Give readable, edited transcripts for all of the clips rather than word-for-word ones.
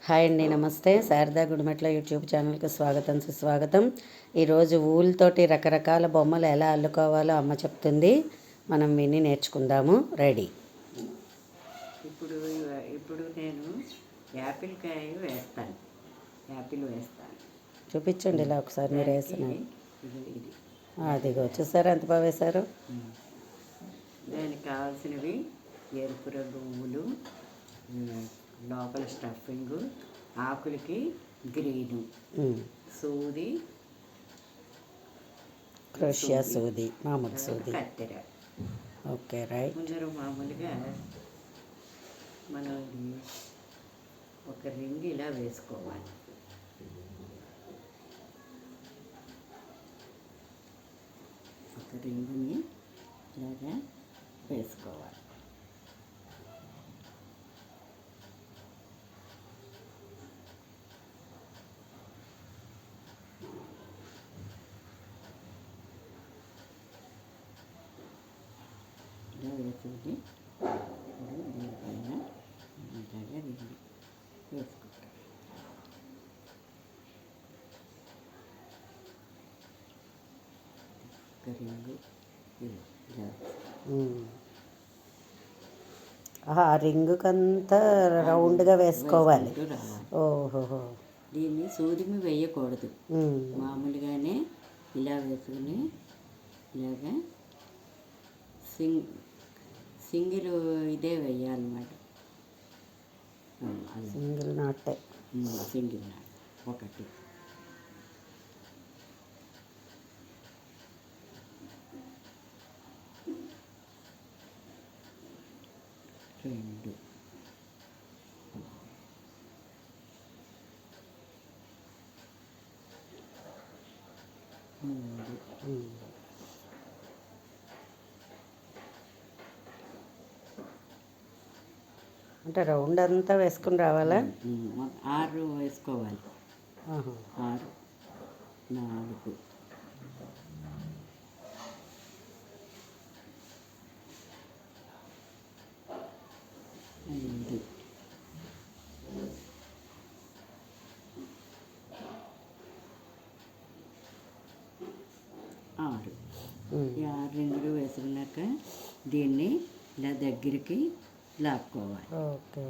Hi అండి, నమస్తే. Sharada Gudimetla YouTube ఛానల్కి స్వాగతం, సుస్వాగతం. ఈరోజు ఊళ్ళతోటి రకరకాల బొమ్మలు ఎలా అల్లుకోవాలో అమ్మ చెప్తుంది. మనం విని నేర్చుకుందాము. రెడీ. ఇప్పుడు నేను యాపిల్ వేస్తాను. చూపించండి ఇలా ఒకసారి మీరు వేసిన. ఇది అదిగో చూసారా ఎంత బాగా వేశారు. దానికి కావాల్సినవి ఎరుపు రంగు పువ్వులు, లోపల స్టఫింగు, ఆకులకి గ్రీను, సూది, క్రోషియా సూది, మామూలు సూది, కత్తెర. Okay, right. ముందర మామూలుగా మనం ఒక రింగ్ ఇలా వేసుకోవాలి. ఒక రింగుని ఇలాగా వేసుకోవాలి. ఇలా వేసుకుని దీనిపైన ఇలాగా రింగు వేసుకుంటాం. ఒక రింగు ఇలా ఆ రింగుకంతా రౌండ్గా వేసుకోవాలి. ఓహో. దీన్ని సూదిని వేయకూడదు, మామూలుగానే ఇలా వేసుకుని ఇలాగా సింగిల్ ఇదే వేయాలన్నమాట. సింగిల్ నాటే. Single not. ఒకటి, రెండు, మూడు, అంటే రౌండ్ అంతా వేసుకుని రావాలా? 6 వేసుకోవాలి. 6, 4, 5, 6. ఈ 6 రింగులు వేసుకున్నాక దీన్ని ఇలా దగ్గరికి లాక్కోవాలి. ఓకే.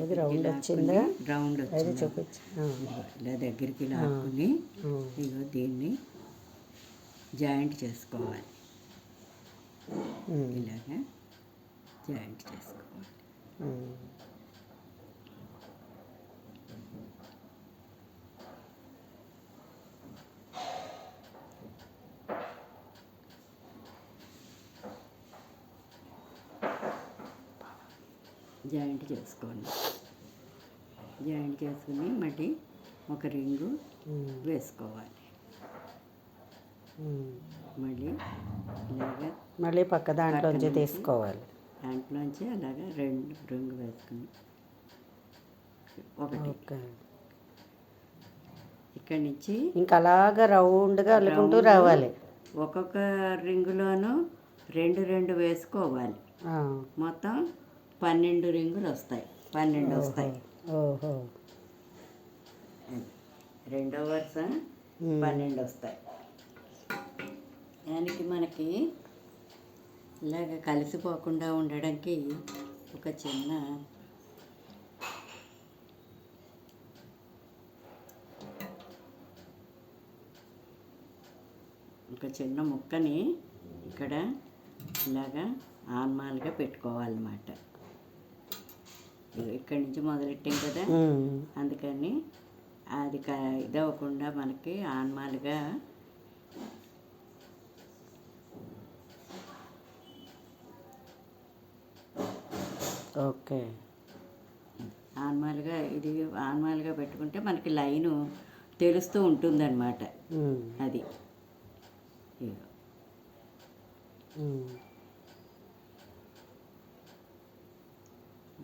ఇది రౌండ్ వచ్చిందా? రౌండ్ వచ్చింది. చూపించు. ఇలా దగ్గరికి లాక్కుని ఇగో దీన్ని జాయింట్ చేసుకోవాలి. ఇలాగా జాయింట్ చేసుకోవాలి. జాయింట్ చేసుకోండి. జాయింట్ చేసుకుని మళ్ళీ ఒక రింగు వేసుకోవాలి. మళ్ళీ పక్క దాంట్లోంచి తీసుకోవాలి. దాంట్లోంచి అలాగా 2 రింగు వేసుకుని ఒకటి. ఇక్కడి నుంచి ఇంకా అలాగా రౌండ్గా అల్లుకుంటూ రావాలి. ఒక్కొక్క రింగులోనూ 2 వేసుకోవాలి. మొత్తం 12 రింగులు వస్తాయి. 12 వస్తాయి. ఓహో. రెండో వరుస 12 వస్తాయి. దానికి మనకి ఇలాగ కలిసిపోకుండా ఉండడానికి ఒక చిన్న ముక్కని ఇక్కడ ఇలాగా ఆన్మాలుగా పెట్టుకోవాలన్నమాట. ఇక్కడి నుంచి మొదలెట్టాం కదా, అందుకని అది ఇదవ్వకుండా మనకి ఆన్మాలుగా ఓకే. ఆన్మాలుగా పెట్టుకుంటే మనకి లైను తెలుస్తూ ఉంటుందన్నమాట. అది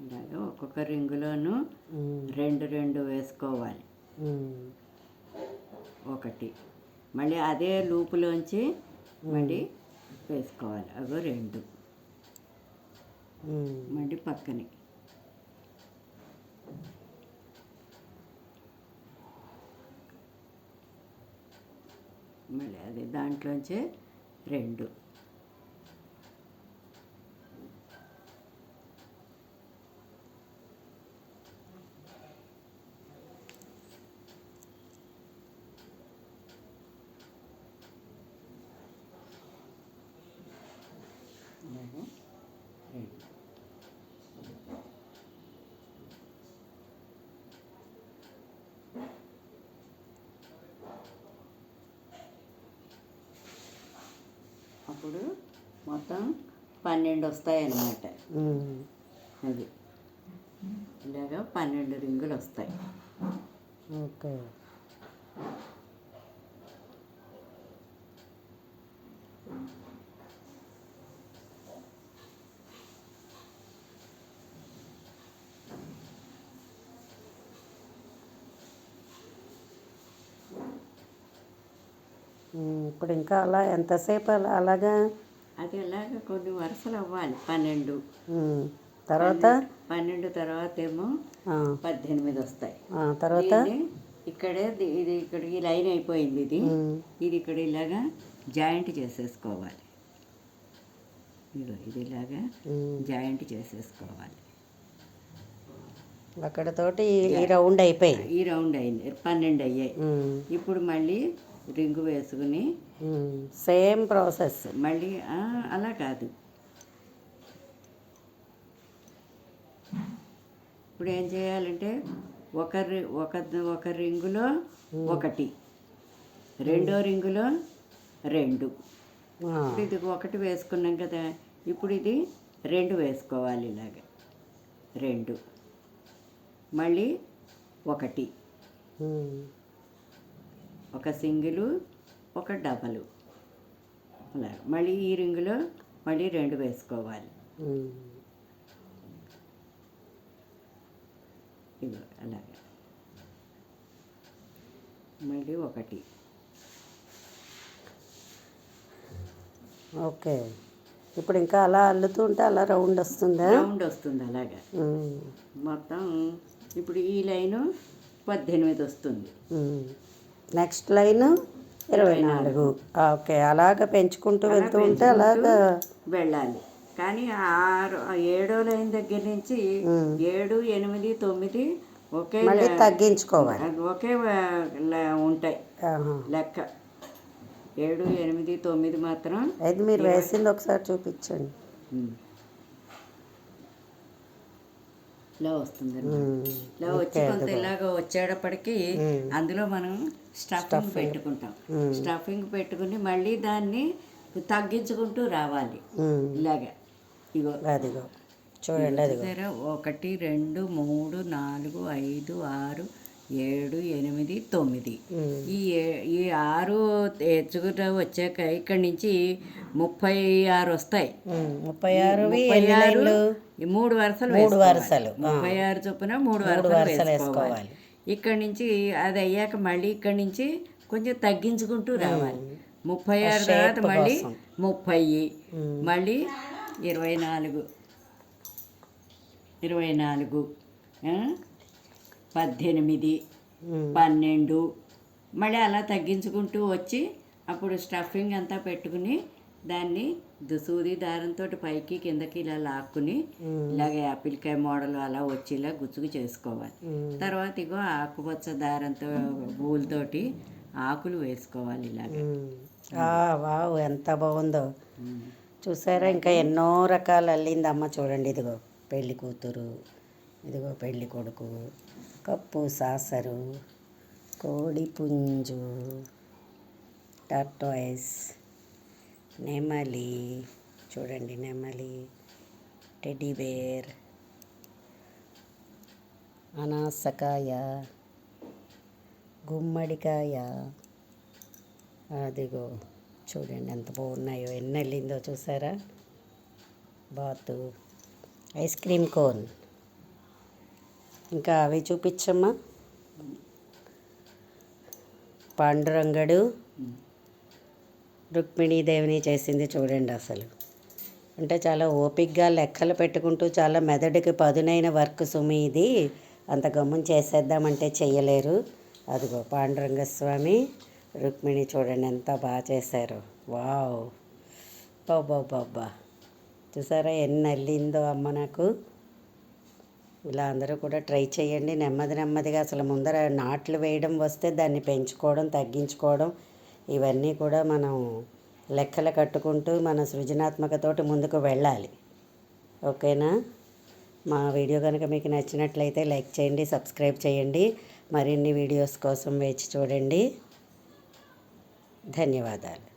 ఇలాగా ఒక్కొక్క రింగులోనూ 2 వేసుకోవాలి. ఒకటి, మళ్ళీ అదే లూపులోంచి మళ్ళీ వేసుకోవాలి. అగో 2 మళ్ళీ పక్కనే మళ్ళీ అదే దాంట్లోంచే 2 ఇలాగా 2 అప్పుడు మొత్తం 12 వస్తాయన్నమాట. అది ఇలాగా 12 రింగులు వస్తాయి. ఓకే. ఇప్పుడు ఇంకా అలా ఎంతసేపు అలాగా అది అలాగా కొన్ని వరుసలు అవ్వాలి. 12 తర్వాత 12 తర్వాత ఏమో 18 వస్తాయి. తర్వాత ఇక్కడే ఇది ఇక్కడ ఈ లైన్ అయిపోయింది. ఇది ఇక్కడ ఇలాగా జాయింట్ చేసేసుకోవాలి. ఇది ఇలాగా జాయింట్ చేసేసుకోవాలి. అక్కడతోటి ఈ రౌండ్ అయిపోయి ఈ రౌండ్ అయింది. 12 అయ్యాయి. ఇప్పుడు మళ్ళీ రింగు వేసుకుని సేమ్ ప్రాసెస్ మళ్ళీ అలా కాదు. ఇప్పుడు ఏం చేయాలంటే ఒక రింగులో 1, రెండో రింగులో 2. ఇప్పుడు ఇది 1 వేసుకున్నాం కదా, ఇప్పుడు ఇది 2 వేసుకోవాలి. ఇలాగ 2 మళ్ళీ 1, ఒక సింగిలు, ఒక డబలు, అలా మళ్ళీ ఈ రింగులో మళ్ళీ 2 వేసుకోవాలి. ఇది అలాగే మళ్ళీ 1. ఓకే. ఇప్పుడు ఇంకా అలా అల్లుతూ ఉంటే అలా రౌండ్ వస్తుందా? రౌండ్ వస్తుంది అలాగా. మొత్తం ఇప్పుడు ఈ లైను 18 వస్తుంది. Next line 24. ఓకే. అలాగ పెంచుకుంటూ వెళ్తూ ఉంటే అలాగా వెళ్ళాలి. కానీ 7వ లైన్ దగ్గర నుంచి 7, 8, 9 ఒకే మళ్ళీ తగ్గించుకోవాలి. ఒకే ఉంటాయి లెక్క. 7, 8, 9 మాత్రం అయితే మీరు వేసింది ఒకసారి చూపించండి. ఇలా వస్తుందండి. ఇలా వచ్చి కొంత ఇలాగ వచ్చేటప్పటికి అందులో మనం స్టఫింగ్ పెట్టుకుంటాం. స్టఫింగ్ పెట్టుకుని మళ్ళీ దాన్ని తగ్గించుకుంటూ రావాలి. ఇలాగా ఇగో అదిగో చూడండి. అదిగో 1, 2, 3, 4, 5, 6, 7, 8, 9. ఈ 6 ఎచ్చుకుంటూ వచ్చాక ఇక్కడి నుంచి 36 వస్తాయి. 36 ఈ 3 వరుసలు 36 చొప్పున 3 వరుసలు వేసుకోవాలి. ఇక్కడి నుంచి అది అయ్యాక మళ్ళీ ఇక్కడి నుంచి కొంచెం తగ్గించుకుంటూ రావాలి. 36 తర్వాత మళ్ళీ 30, మళ్ళీ 24, 18, 12, మళ్ళీ అలా తగ్గించుకుంటూ వచ్చి అప్పుడు స్టఫింగ్ అంతా పెట్టుకుని దాన్ని సూది దారంతో పైకి కిందకి ఇలా లాక్కుని ఇలాగ యాపిల్కాయ మోడల్ అలా వచ్చి ఇలా గుచ్చుకు చేసుకోవాలి. తర్వాత ఇగో ఆకుపచ్చ దారంతో పూలతోటి ఆకులు వేసుకోవాలి ఇలాగ. వావ్, ఎంత బాగుందో చూసారా. ఇంకా ఎన్నో రకాలు అల్లింది అమ్మ. చూడండి, ఇదిగో పెళ్ళి కూతురు, ఇదిగో పెళ్ళి కొడుకు, కప్పు సాసరు, కోడి పుంజు, టర్టాయిస్, నెమలి, చూడండి నెమలి, టెడ్డీ బేర్, అనాసకాయ, గుమ్మడికాయ, అదిగో చూడండి ఎంత బాగున్నాయో. ఎన్ని వెళ్ళిందో చూసారా. బాతు, ఐస్ క్రీమ్ కోన్, ఇంకా అవి చూపించమ్మా. పాండురంగడు, రుక్మిణీదేవిని చేసింది చూడండి అసలు. అంటే చాలా ఓపిక్గా లెక్కలు పెట్టుకుంటూ చాలా మెదడుకి పదునైన వర్క్ సుమి ఇది. అంత గమ్మున చేసేద్దామంటే చెయ్యలేరు. అదిగో పాండురంగస్వామి రుక్మిణి చూడండి ఎంత బాగా చేశారు. వావ్, బాబా చూసారా ఎన్ని అల్లిందో అమ్మ నాకు. ఇలా అందరూ కూడా ట్రై చేయండి. నెమ్మదిగా అసలు ముందర నాట్లు వేయడం వస్తే దాన్ని పెంచుకోవడం, తగ్గించుకోవడం ఇవన్నీ కూడా మనం లెక్కలు కట్టుకుంటూ మన సృజనాత్మకతోటి ముందుకు వెళ్ళాలి. ఓకేనా? మా వీడియో కనుక మీకు నచ్చినట్లయితే లైక్ చేయండి, సబ్స్క్రైబ్ చేయండి. మరిన్ని వీడియోస్ కోసం వేచి చూడండి. ధన్యవాదాలు.